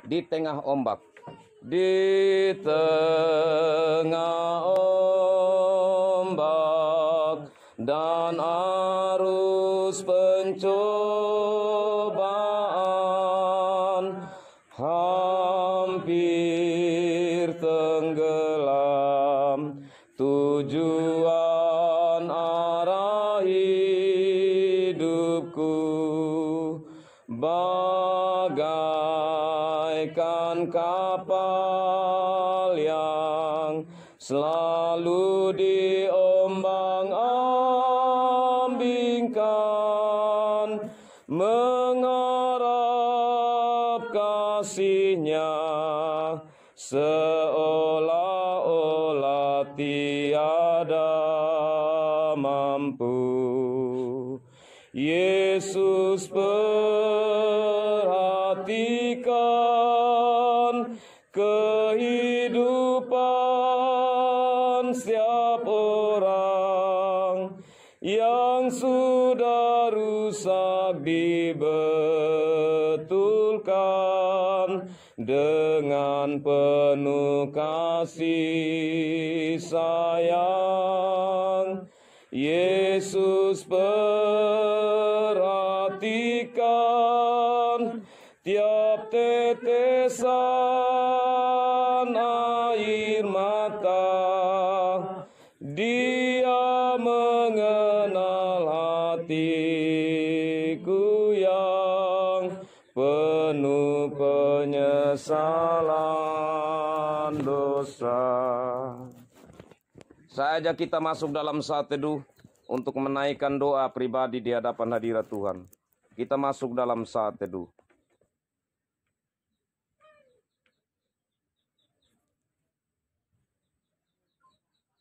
di tengah ombak. Di tengah ombak dan arus pencobaan, hampir tenggelam tujuan arah hidupku, bagaikan kapal yang selalu diombang-ambingkan, mengharap kasih-Nya seolah-olah tiada mampu. Yesus, perhatikan kehidupan setiap orang yang sudah rusak, dibetulkan dengan penuh kasih sayang. Yesus, perhatikan tiap tetesan air mata. Dia mengenal hatiku yang penuh penyesalan dosa. Saya ajak kita masuk dalam saat teduh untuk menaikkan doa pribadi di hadapan hadirat Tuhan. Kita masuk dalam saat teduh.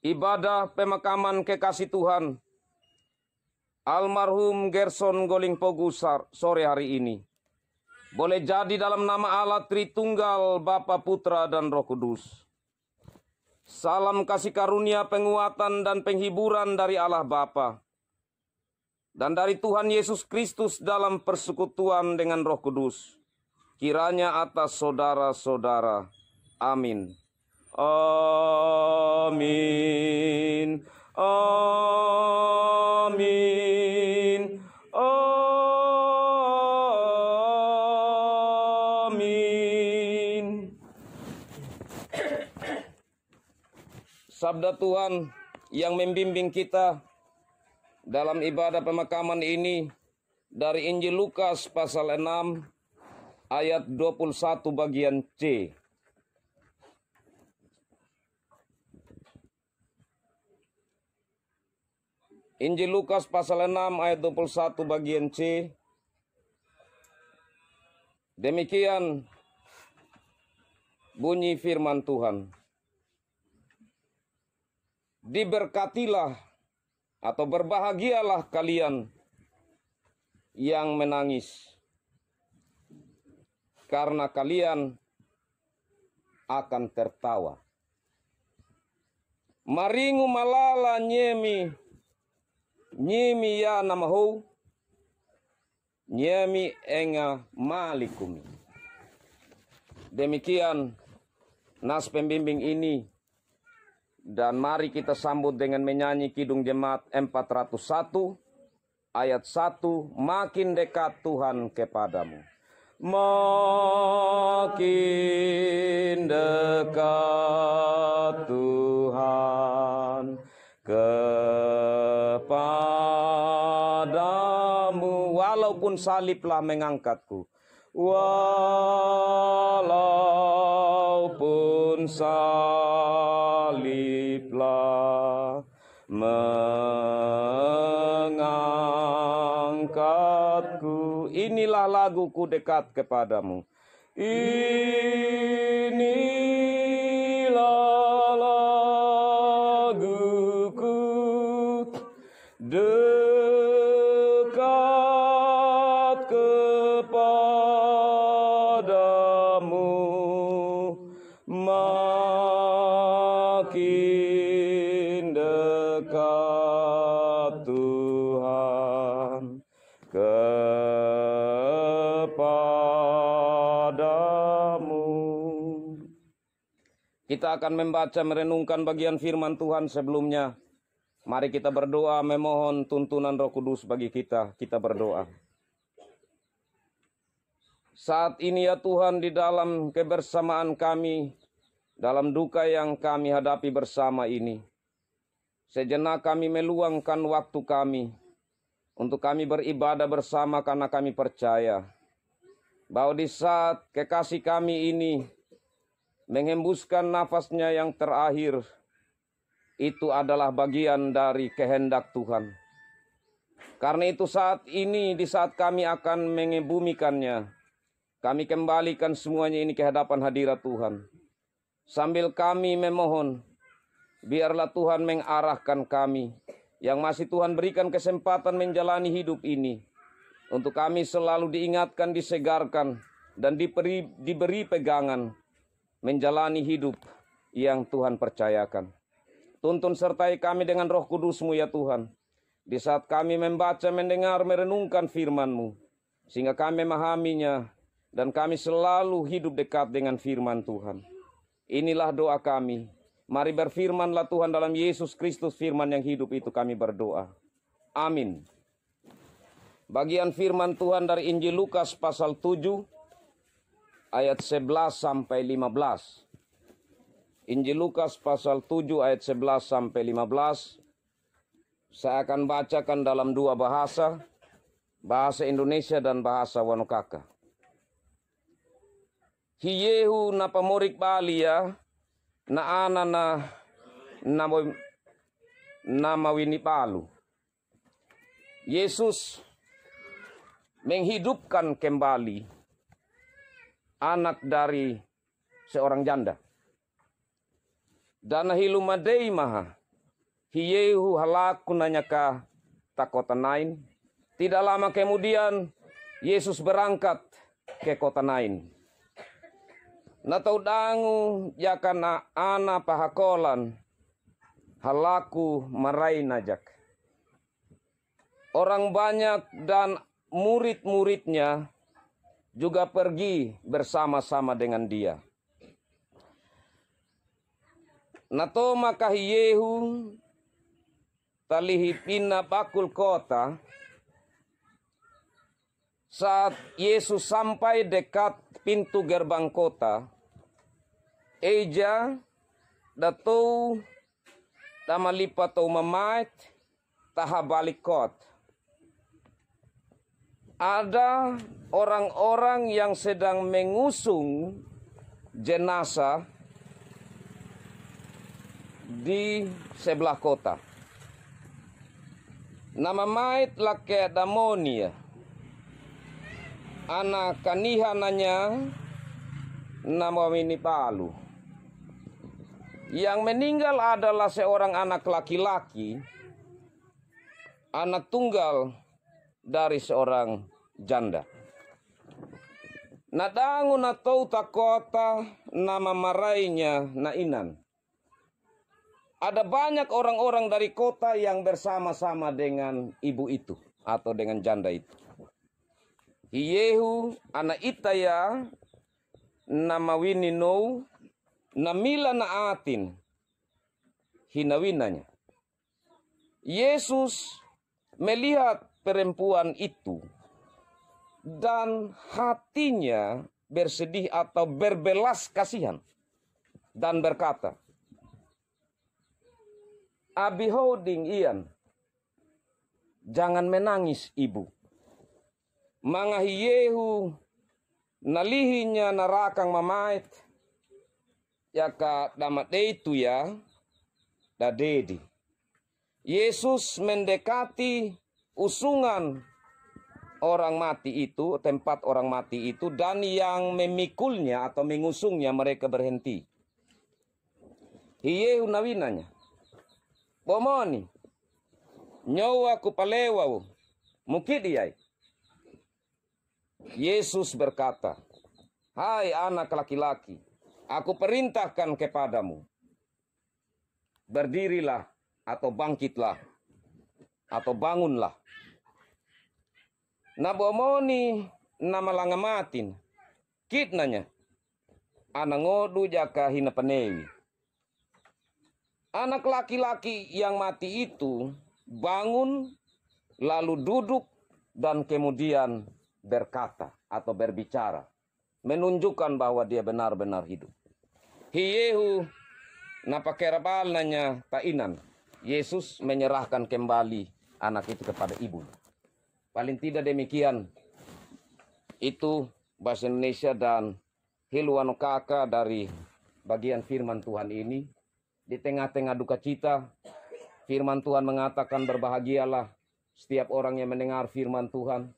Ibadah pemakaman kekasih Tuhan almarhum Gerson Goling Pogu sore hari ini boleh jadi dalam nama Allah Tritunggal, Bapa, Putra, dan Roh Kudus. Salam kasih karunia, penguatan, dan penghiburan dari Allah Bapa dan dari Tuhan Yesus Kristus dalam persekutuan dengan Roh Kudus, kiranya atas saudara-saudara. Amin. Amin. Amin. Amin. Sabda Tuhan yang membimbing kita dalam ibadah pemakaman ini dari Injil Lukas pasal 6 ayat 21 bagian C. Injil Lukas pasal 6 ayat 21 bagian C. Demikian bunyi firman Tuhan. Diberkatilah atau berbahagialah kalian yang menangis, karena kalian akan tertawa. Maringu malala nyemi ya namahu, nyemi enga malikumi. Demikian nas pembimbing ini. Dan mari kita sambut dengan menyanyi Kidung Jemaat 401 ayat 1, makin dekat Tuhan kepadamu. Makin dekat Tuhan kepadamu, walaupun saliblah mengangkatku. Walaupun saliblah mengangkatku. Inilah laguku dekat kepadamu. Inilah laguku dekat kepadamu, makin dekat Tuhan kepadamu. Kita akan membaca merenungkan bagian firman Tuhan sebelumnya. Mari kita berdoa memohon tuntunan Roh Kudus bagi kita. Kita berdoa. Saat ini ya Tuhan, di dalam kebersamaan kami, dalam duka yang kami hadapi bersama ini, sejenak kami meluangkan waktu kami untuk kami beribadah bersama karena kami percaya bahwa di saat kekasih kami ini menghembuskan nafasnya yang terakhir, itu adalah bagian dari kehendak Tuhan. Karena itu saat ini, di saat kami akan mengebumikannya, kami kembalikan semuanya ini ke hadapan hadirat Tuhan. Sambil kami memohon, biarlah Tuhan mengarahkan kami, yang masih Tuhan berikan kesempatan menjalani hidup ini, untuk kami selalu diingatkan, disegarkan, dan diberi pegangan, menjalani hidup yang Tuhan percayakan. Tuntun sertai kami dengan Roh Kudus-Mu ya Tuhan. Di saat kami membaca, mendengar, merenungkan firman-Mu, sehingga kami memahaminya, dan kami selalu hidup dekat dengan firman Tuhan. Inilah doa kami. Mari berfirmanlah Tuhan dalam Yesus Kristus, firman yang hidup itu kami berdoa. Amin. Bagian firman Tuhan dari Injil Lukas pasal 7, ayat 11 sampai 15. Injil Lukas pasal 7 ayat 11 sampai 15. Saya akan bacakan dalam dua bahasa, bahasa Indonesia dan bahasa Wanokaka. Hiyehu na pamorik balia na ana na mawini palu. Yesus menghidupkan kembali anak dari seorang janda. Dan hilumadei maha, hiyehu halaku nanyaka takota Nain. Tidak lama kemudian, Yesus berangkat ke kota Nain. Natau dangu yakana ana pahakolan, halaku marai najak. Orang banyak dan murid-muridnya juga pergi bersama-sama dengan dia. Nato makahiyehu talihipina bakul kota. Saat Yesus sampai dekat pintu gerbang kota, eja datou tamalipatou mamait tahabalik kot. Ada orang-orang yang sedang mengusung jenazah di sebelah kota. Nama mait lake damonia. Anak kanihananya nama Winnie Palu. Yang meninggal adalah seorang anak laki-laki, anak tunggal dari seorang janda. Nadangu na tau takota nama marainya nainan. Ada banyak orang-orang dari kota yang bersama-sama dengan ibu itu atau dengan janda itu. Hiyehu anak itaya nama winino namila na atin hinawinanya. Yesus melihat perempuan itu dan hatinya bersedih atau berbelas kasihan dan berkata, Abihoding ian, jangan menangis ibu. Mangahiyehu nalihinya narakang mamait, yaka damat itu ya, dadedi. Yesus mendekati usungan orang mati itu, tempat orang mati itu, dan yang memikulnya atau mengusungnya mereka berhenti. Hiyehu nawinanya, pomoni, nyawa kupalewa, mukidiyai. Yesus berkata, hai anak laki-laki, aku perintahkan kepadamu, berdirilah atau bangkitlah atau bangunlah. Nabomoni nama langamatin, kitnanya, anangodu jaka hina panewi. Anak laki-laki yang mati itu bangun, lalu duduk, dan kemudian berkata atau berbicara, menunjukkan bahwa dia benar-benar hidup. Hiyehu napakerabal nanya tainan. Yesus menyerahkan kembali anak itu kepada ibu. Paling tidak demikian. Itu bahasa Indonesia dan Hilwano Kaka dari bagian firman Tuhan ini. Di tengah-tengah duka cita, firman Tuhan mengatakan berbahagialah setiap orang yang mendengar firman Tuhan,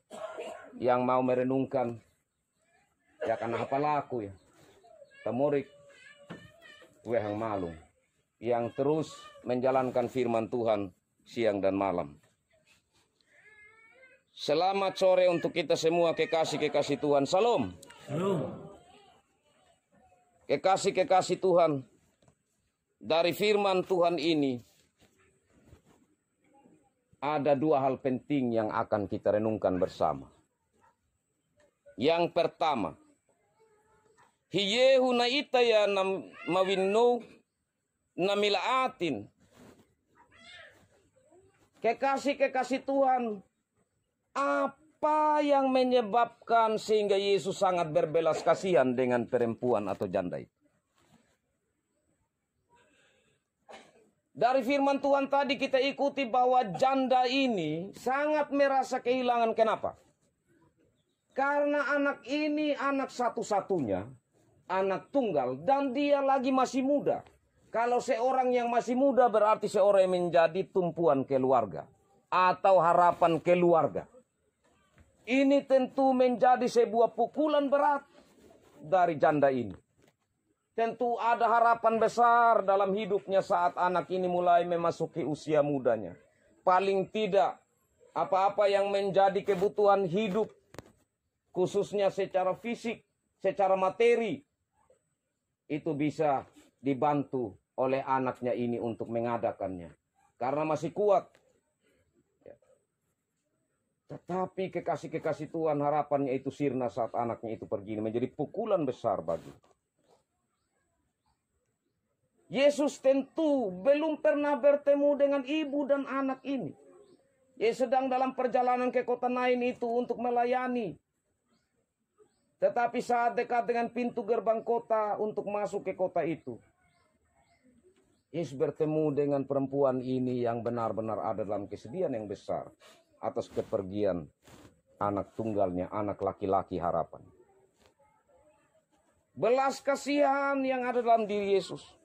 yang mau merenungkan. Ya karena apa laku ya. Temurik wehang malung. Yang terus menjalankan firman Tuhan siang dan malam. Selamat sore untuk kita semua kekasih-kekasih Tuhan. Salam. Halo. Kekasih-kekasih Tuhan. Dari firman Tuhan ini ada dua hal penting yang akan kita renungkan bersama. Yang pertama, hiyehu na itaya mawinno namilaatin. Kekasih-kekasih Tuhan, apa yang menyebabkan sehingga Yesus sangat berbelas kasihan dengan perempuan atau janda itu? Dari firman Tuhan tadi kita ikuti bahwa janda ini sangat merasa kehilangan. Kenapa? Karena anak ini anak satu-satunya, anak tunggal, dan dia lagi masih muda. Kalau seorang yang masih muda berarti seorang yang menjadi tumpuan keluarga atau harapan keluarga. Ini tentu menjadi sebuah pukulan berat dari janda ini. Tentu ada harapan besar dalam hidupnya saat anak ini mulai memasuki usia mudanya. Paling tidak, apa-apa yang menjadi kebutuhan hidup, khususnya secara fisik, secara materi, itu bisa dibantu oleh anaknya ini untuk mengadakannya. Karena masih kuat. Tetapi kekasih-kekasih Tuhan, harapannya itu sirna saat anaknya itu pergi. Menjadi pukulan besar bagi. Yesus tentu belum pernah bertemu dengan ibu dan anak ini. Dia sedang dalam perjalanan ke kota Nain itu untuk melayani. Tetapi saat dekat dengan pintu gerbang kota untuk masuk ke kota itu, Yesus bertemu dengan perempuan ini yang benar-benar ada dalam kesedihan yang besar atas kepergian anak tunggalnya, anak laki-laki harapan. Belas kasihan yang ada dalam diri Yesus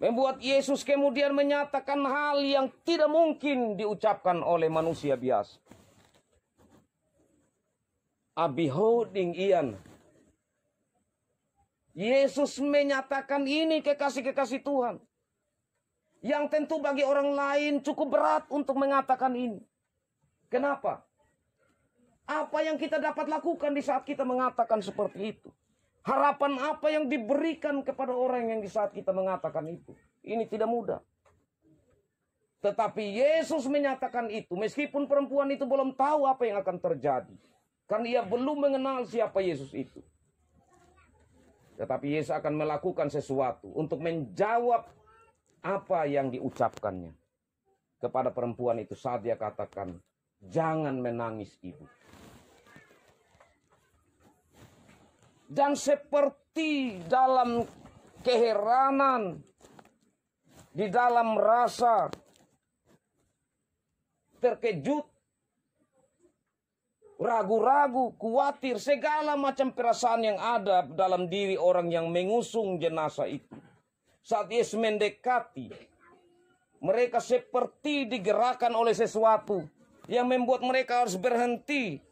membuat Yesus kemudian menyatakan hal yang tidak mungkin diucapkan oleh manusia biasa. Abihoding ian. Yesus menyatakan ini kekasih-kekasih Tuhan. Yang tentu bagi orang lain cukup berat untuk mengatakan ini. Kenapa? Apa yang kita dapat lakukan di saat kita mengatakan seperti itu? Harapan apa yang diberikan kepada orang yang di saat kita mengatakan itu? Ini tidak mudah. Tetapi Yesus menyatakan itu meskipun perempuan itu belum tahu apa yang akan terjadi. Karena ia belum mengenal siapa Yesus itu. Tetapi Yesus akan melakukan sesuatu untuk menjawab apa yang diucapkannya kepada perempuan itu saat dia katakan, jangan menangis ibu. Dan seperti dalam keheranan, di dalam rasa terkejut, ragu-ragu, khawatir, segala macam perasaan yang ada dalam diri orang yang mengusung jenazah itu. Saat Yesus mendekati, mereka seperti digerakkan oleh sesuatu yang membuat mereka harus berhenti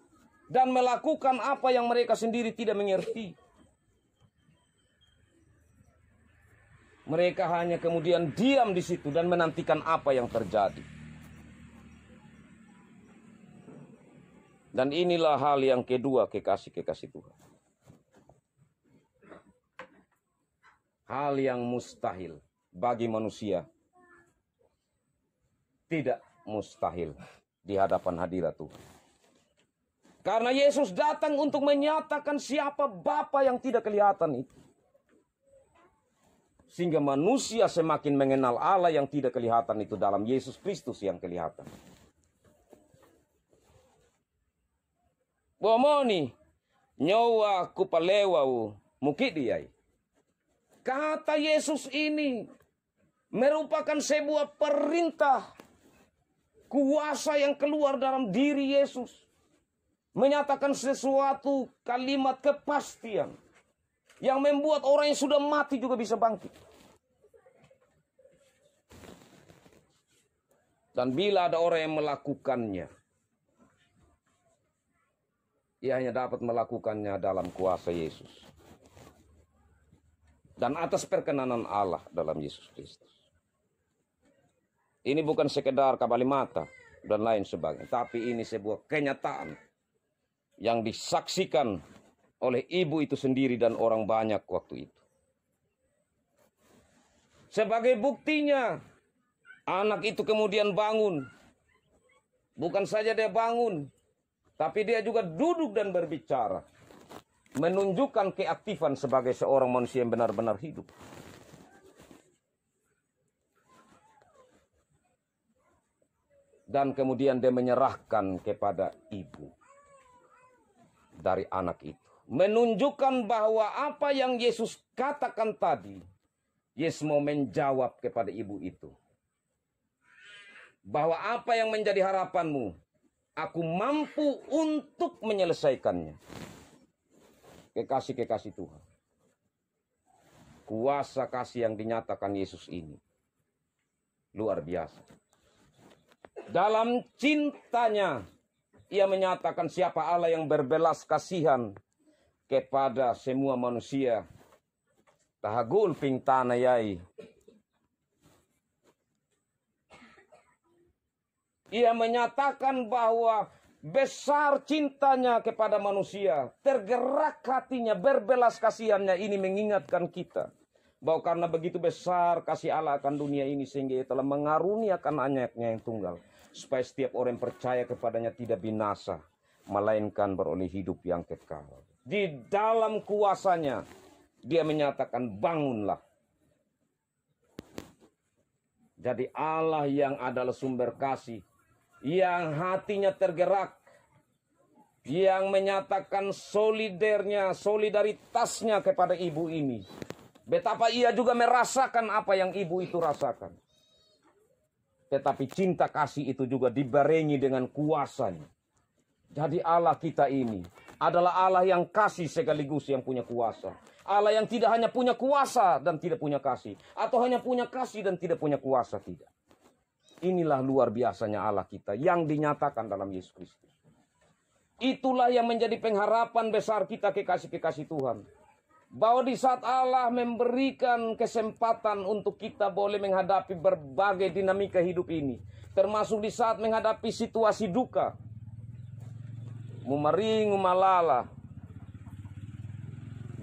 dan melakukan apa yang mereka sendiri tidak mengerti. Mereka hanya kemudian diam di situ dan menantikan apa yang terjadi. Dan inilah hal yang kedua, kekasih-kekasih Tuhan. Hal yang mustahil bagi manusia tidak mustahil di hadapan hadirat Tuhan. Karena Yesus datang untuk menyatakan siapa Bapa yang tidak kelihatan itu. Sehingga manusia semakin mengenal Allah yang tidak kelihatan itu dalam Yesus Kristus yang kelihatan. Bomoni, nyawa kupalewau mukidiyai. Kata Yesus ini merupakan sebuah perintah. Kuasa yang keluar dalam diri Yesus. Menyatakan sesuatu kalimat kepastian. Yang membuat orang yang sudah mati juga bisa bangkit. Dan bila ada orang yang melakukannya, ia hanya dapat melakukannya dalam kuasa Yesus. Dan atas perkenanan Allah dalam Yesus Kristus. Ini bukan sekedar kabalimata dan lain sebagainya. Tapi ini sebuah kenyataan yang disaksikan oleh ibu itu sendiri dan orang banyak waktu itu. Sebagai buktinya, anak itu kemudian bangun. Bukan saja dia bangun, tapi dia juga duduk dan berbicara. Menunjukkan keaktifan sebagai seorang manusia yang benar-benar hidup. Dan kemudian dia menyerahkan kepada ibu dari anak itu. Menunjukkan bahwa apa yang Yesus katakan tadi, Yesus mau menjawab kepada ibu itu. Bahwa apa yang menjadi harapanmu, aku mampu untuk menyelesaikannya. Kekasih-kekasih Tuhan. Kuasa kasih yang dinyatakan Yesus ini luar biasa. Dalam cintanya, ia menyatakan siapa Allah yang berbelas kasihan kepada semua manusia. Tahagul pingtana yai. Ia menyatakan bahwa besar cintanya kepada manusia. Tergerak hatinya, berbelas kasihannya. Ini mengingatkan kita bahwa karena begitu besar kasih Allah akan dunia ini sehingga ia telah mengaruniakan anaknya yang tunggal. Supaya setiap orang yang percaya kepadanya tidak binasa, melainkan beroleh hidup yang kekal. Di dalam kuasanya, dia menyatakan bangunlah. Jadi Allah yang adalah sumber kasih, yang hatinya tergerak, yang menyatakan solidaritasnya kepada ibu ini. Betapa ia juga merasakan apa yang ibu itu rasakan. Tetapi cinta kasih itu juga dibarengi dengan kuasanya. Jadi Allah kita ini adalah Allah yang kasih sekaligus yang punya kuasa. Allah yang tidak hanya punya kuasa dan tidak punya kasih. Atau hanya punya kasih dan tidak punya kuasa, tidak. Inilah luar biasanya Allah kita yang dinyatakan dalam Yesus Kristus. Itulah yang menjadi pengharapan besar kita kekasih-kekasih Tuhan. Bahwa di saat Allah memberikan kesempatan untuk kita boleh menghadapi berbagai dinamika hidup ini. Termasuk di saat menghadapi situasi duka. Mumering umalala.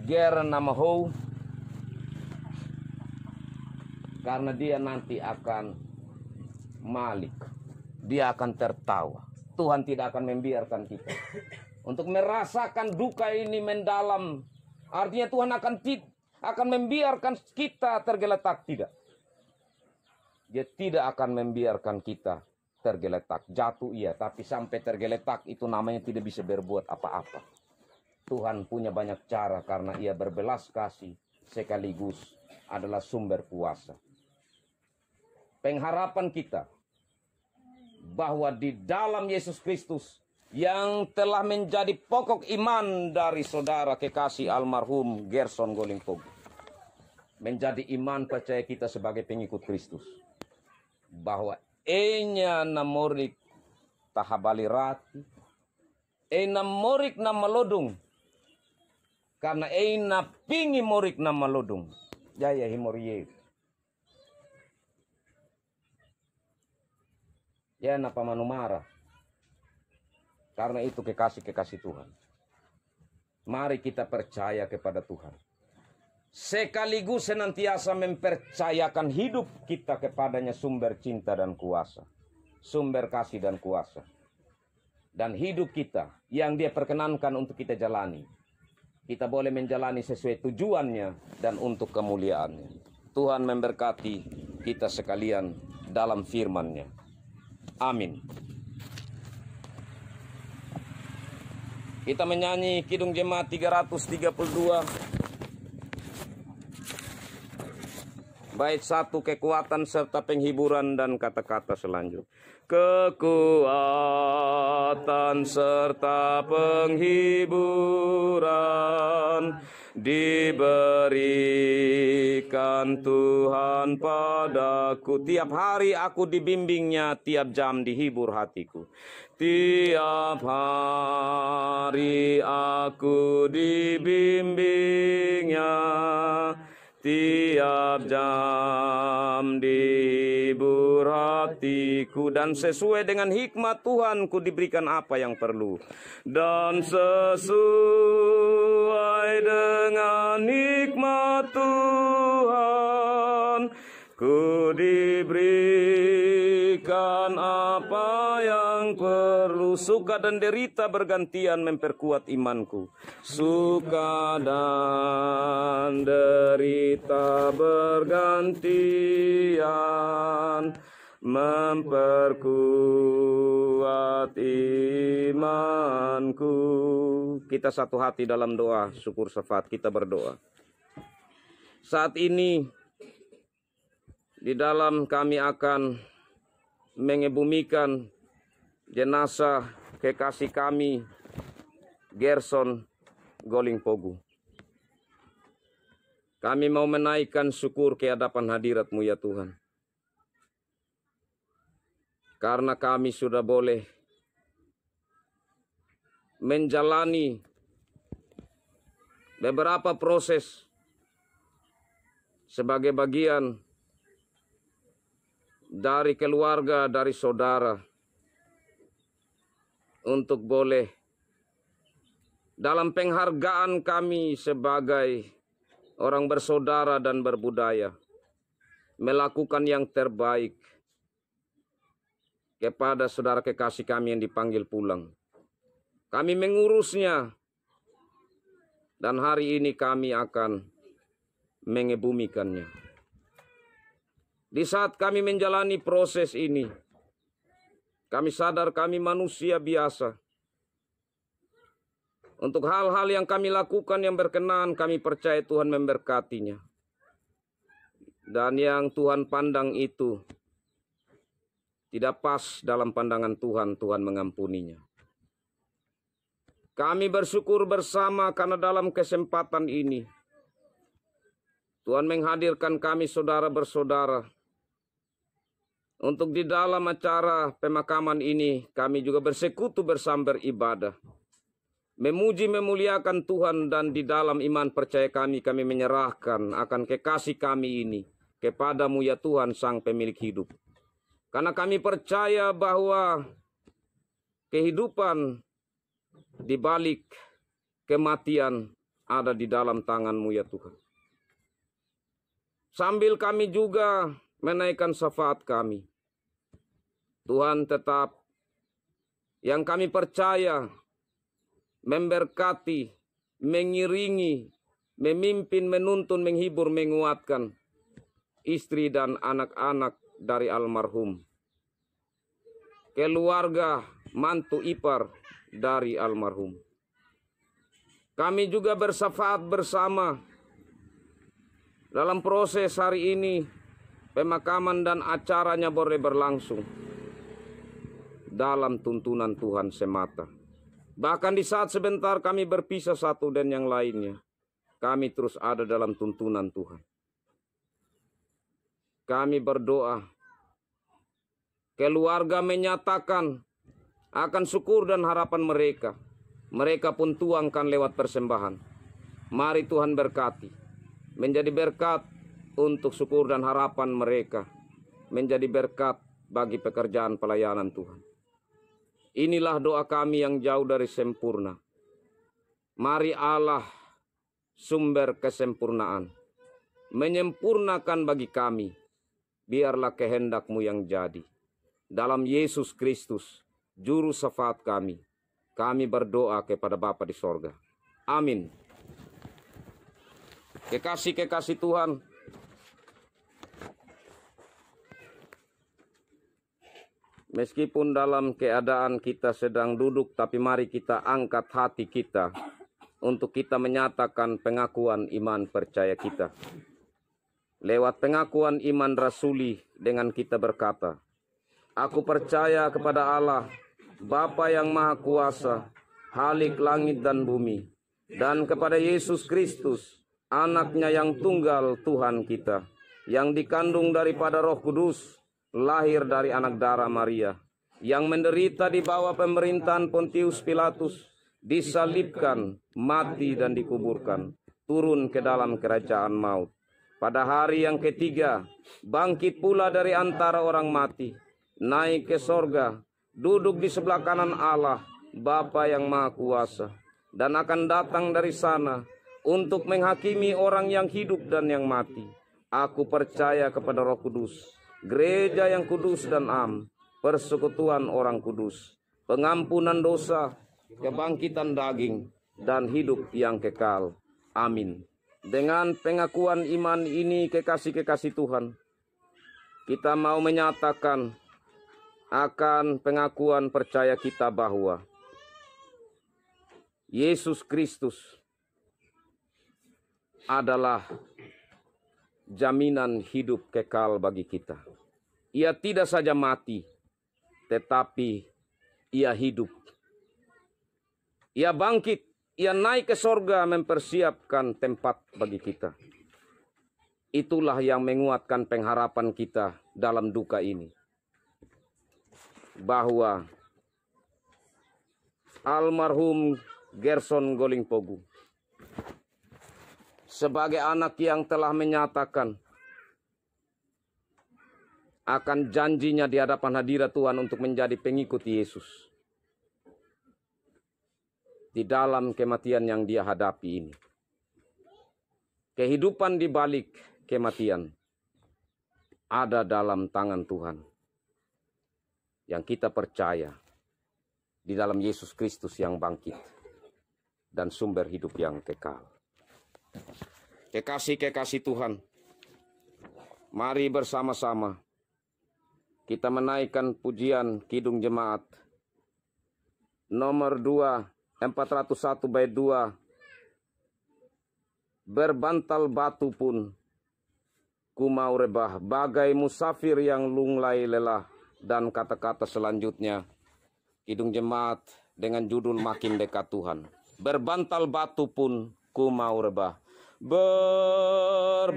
Gera namahou. Karena dia nanti akan malik. Dia akan tertawa. Tuhan tidak akan membiarkan kita. Untuk merasakan duka ini mendalam. Artinya Tuhan akan membiarkan kita tergeletak. Tidak. Dia tidak akan membiarkan kita tergeletak. Jatuh iya, tapi sampai tergeletak itu namanya tidak bisa berbuat apa-apa. Tuhan punya banyak cara karena ia berbelas kasih sekaligus adalah sumber kuasa. Pengharapan kita bahwa di dalam Yesus Kristus yang telah menjadi pokok iman dari saudara kekasih almarhum Gerson Golingpogu. Menjadi iman percaya kita sebagai pengikut Kristus. Bahwa enya namorik tahabalirati. Ena morik na malodung. Karena ena pingi morik na malodung. Jaya himoriye. Ya napa manumara. Karena itu kekasih-kekasih Tuhan. Mari kita percaya kepada Tuhan. Sekaligus senantiasa mempercayakan hidup kita kepadanya sumber cinta dan kuasa. Sumber kasih dan kuasa. Dan hidup kita yang dia perkenankan untuk kita jalani. Kita boleh menjalani sesuai tujuannya dan untuk kemuliaannya. Tuhan memberkati kita sekalian dalam firman-Nya. Amin. Kita menyanyi Kidung Jemaat 332. Bait 1, kekuatan serta penghiburan dan kata-kata selanjutnya. Kekuatan serta penghiburan diberikan Tuhan padaku. Tiap hari aku dibimbingnya, tiap jam dihibur hatiku. Tiap hari aku dibimbingnya, tiap jam dihibur hatiku. Dan sesuai dengan hikmat Tuhan ku diberikan apa yang perlu. Dan sesuai dengan hikmat Tuhan ku diberikan apa yang perlu. Suka dan derita bergantian memperkuat imanku. Suka dan derita bergantian memperkuat imanku. Kita satu hati dalam doa syukur syafaat. Kita berdoa. Saat ini di dalam kami akan mengebumikan jenazah kekasih kami Gerson Golingpogu. Kami mau menaikkan syukur ke hadapan hadirat-Mu ya Tuhan. Karena kami sudah boleh menjalani beberapa proses sebagai bagian dari keluarga, dari saudara, untuk boleh dalam penghargaan kami sebagai orang bersaudara dan berbudaya melakukan yang terbaik kepada saudara kekasih kami yang dipanggil pulang. Kami mengurusnya dan hari ini kami akan mengebumikannya. Di saat kami menjalani proses ini, kami sadar kami manusia biasa. Untuk hal-hal yang kami lakukan yang berkenan, kami percaya Tuhan memberkatinya. Dan yang Tuhan pandang itu tidak pas dalam pandangan Tuhan, Tuhan mengampuninya. Kami bersyukur bersama karena dalam kesempatan ini, Tuhan menghadirkan kami saudara bersaudara. Untuk di dalam acara pemakaman ini, kami juga bersekutu bersama beribadah. Memuji memuliakan Tuhan dan di dalam iman percaya kami menyerahkan akan kekasih kami ini kepada-Mu ya Tuhan Sang Pemilik hidup. Karena kami percaya bahwa kehidupan di balik kematian ada di dalam tangan-Mu ya Tuhan. Sambil kami juga menaikkan syafaat kami, Tuhan tetap yang kami percaya memberkati, mengiringi, memimpin, menuntun, menghibur, menguatkan istri dan anak-anak dari almarhum, keluarga, mantu ipar dari almarhum. Kami juga bersyafaat bersama dalam proses hari ini pemakaman dan acaranya boleh berlangsung dalam tuntunan Tuhan semata. Bahkan di saat sebentar kami berpisah satu dan yang lainnya, kami terus ada dalam tuntunan Tuhan. Kami berdoa, keluarga menyatakan akan syukur dan harapan mereka. Mereka pun tuangkan lewat persembahan. Mari Tuhan berkati, menjadi berkat untuk syukur dan harapan mereka, menjadi berkat bagi pekerjaan pelayanan Tuhan. Inilah doa kami yang jauh dari sempurna. Mari Allah, sumber kesempurnaan, menyempurnakan bagi kami. Biarlah kehendak-Mu yang jadi. Dalam Yesus Kristus, Juru Syafaat kami berdoa kepada Bapa di sorga. Amin. Kekasih-kekasih Tuhan, Meskipun dalam keadaan kita sedang duduk, tapi mari kita angkat hati kita untuk kita menyatakan pengakuan iman percaya kita. Lewat pengakuan iman rasuli dengan kita berkata, aku percaya kepada Allah, Bapa yang Maha Kuasa, Halik langit dan bumi, dan kepada Yesus Kristus, anaknya yang tunggal Tuhan kita, yang dikandung daripada Roh Kudus, lahir dari anak darah Maria, yang menderita di bawah pemerintahan Pontius Pilatus, disalibkan, mati dan dikuburkan, turun ke dalam kerajaan maut. Pada hari yang ketiga, bangkit pula dari antara orang mati, naik ke sorga, duduk di sebelah kanan Allah, Bapa yang Maha Kuasa, dan akan datang dari sana untuk menghakimi orang yang hidup dan yang mati. Aku percaya kepada Roh Kudus, gereja yang kudus dan am, persekutuan orang kudus, pengampunan dosa, kebangkitan daging, dan hidup yang kekal. Amin. Dengan pengakuan iman ini, kekasih-kekasih Tuhan, kita mau menyatakan akan pengakuan percaya kita bahwa Yesus Kristus adalah jaminan hidup kekal bagi kita. Ia tidak saja mati, tetapi ia hidup. Ia bangkit, ia naik ke sorga mempersiapkan tempat bagi kita. Itulah yang menguatkan pengharapan kita dalam duka ini. Bahwa almarhum Gerson Golingpogu sebagai anak yang telah menyatakan akan janjinya di hadapan hadirat Tuhan untuk menjadi pengikut Yesus di dalam kematian yang dia hadapi ini. Kehidupan di balik kematian ada dalam tangan Tuhan yang kita percaya di dalam Yesus Kristus yang bangkit dan sumber hidup yang kekal. Kekasih-kekasih Tuhan, mari bersama-sama kita menaikkan pujian Kidung Jemaat nomor 401 bait 2. Berbantal batu pun ku mau rebah, bagai musafir yang lunglai lelah. Dan kata-kata selanjutnya Kidung Jemaat dengan judul Makin Dekat Tuhan. Berbantal batu pun ku mau rebah. Berbantal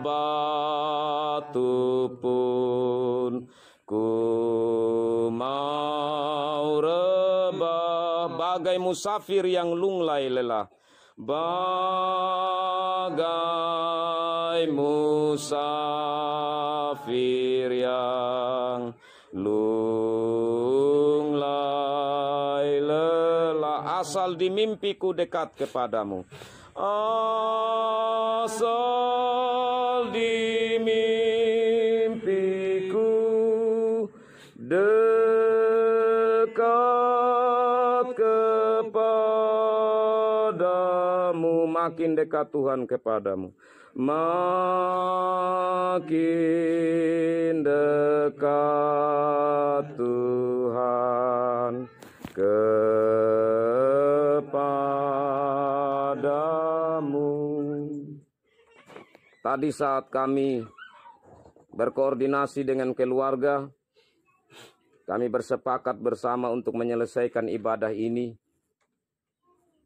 batu pun ku mau rebah, bagai musafir yang lunglai lelah. Bagai musafir yang lunglai lelah, asal di mimpiku dekat kepadamu. Asal di mimpiku dekat kepadamu, makin dekat Tuhan kepadamu, makin dekat Tuhan kepadamu. Tadi saat kami berkoordinasi dengan keluarga, kami bersepakat bersama untuk menyelesaikan ibadah ini.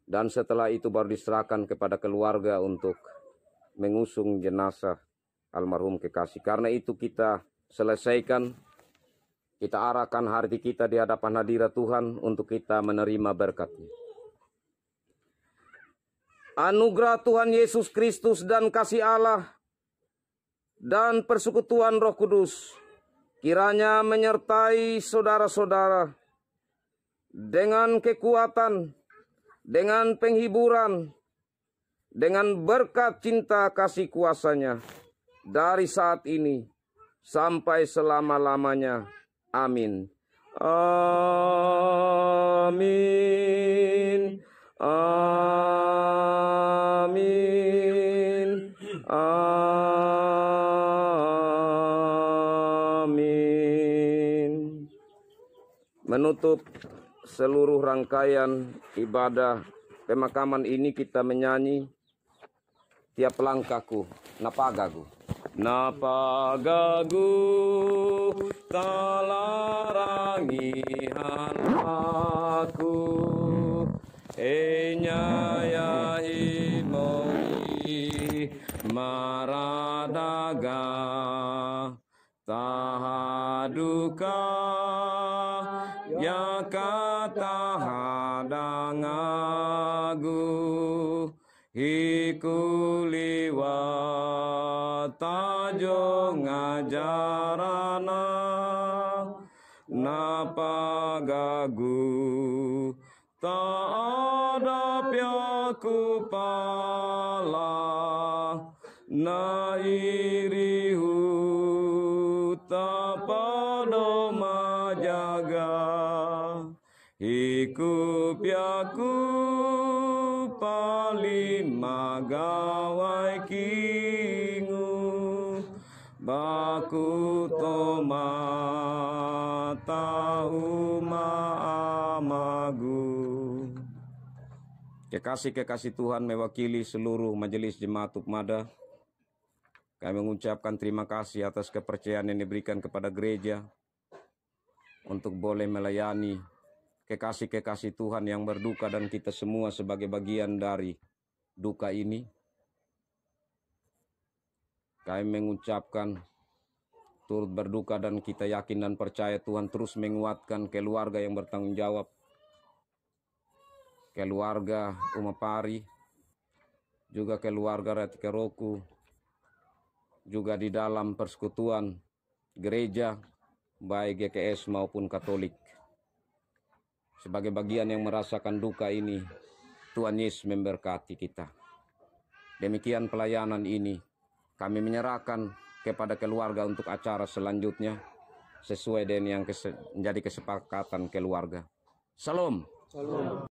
Dan setelah itu baru diserahkan kepada keluarga untuk mengusung jenazah almarhum kekasih. Karena itu kita selesaikan, kita arahkan hati kita di hadapan hadirat Tuhan untuk kita menerima berkat-Nya. Anugerah Tuhan Yesus Kristus dan kasih Allah dan persekutuan Roh Kudus kiranya menyertai saudara-saudara dengan kekuatan, dengan penghiburan, dengan berkat cinta kasih kuasa-Nya dari saat ini sampai selama-lamanya. Amin. Amin. Amin. Amin. Menutup seluruh rangkaian ibadah pemakaman ini kita menyanyi tiap langkahku, napagagu. Napagagu talarangihan aku, enyayai mogi maradaga tahaduka ya kata hadangagu hikuliwa tajo ngajarana napagagu tak ada piaku pala na irihu tak pada majaga hiku piaku palima gawai kingu baku toma tauma amagu. Kekasih-kekasih Tuhan mewakili seluruh majelis jemaat Ukmada. Kami mengucapkan terima kasih atas kepercayaan yang diberikan kepada gereja untuk boleh melayani kekasih-kekasih Tuhan yang berduka dan kita semua sebagai bagian dari duka ini. Kami mengucapkan turut berduka dan kita yakin dan percaya Tuhan terus menguatkan keluarga yang bertanggung jawab, keluarga Umapari, juga keluarga Ratike Roku, juga di dalam persekutuan gereja, baik GKS maupun Katolik. Sebagai bagian yang merasakan duka ini, Tuhan Yesus memberkati kita. Demikian pelayanan ini, kami menyerahkan kepada keluarga untuk acara selanjutnya, sesuai dengan yang menjadi kesepakatan keluarga. Salam. Salam.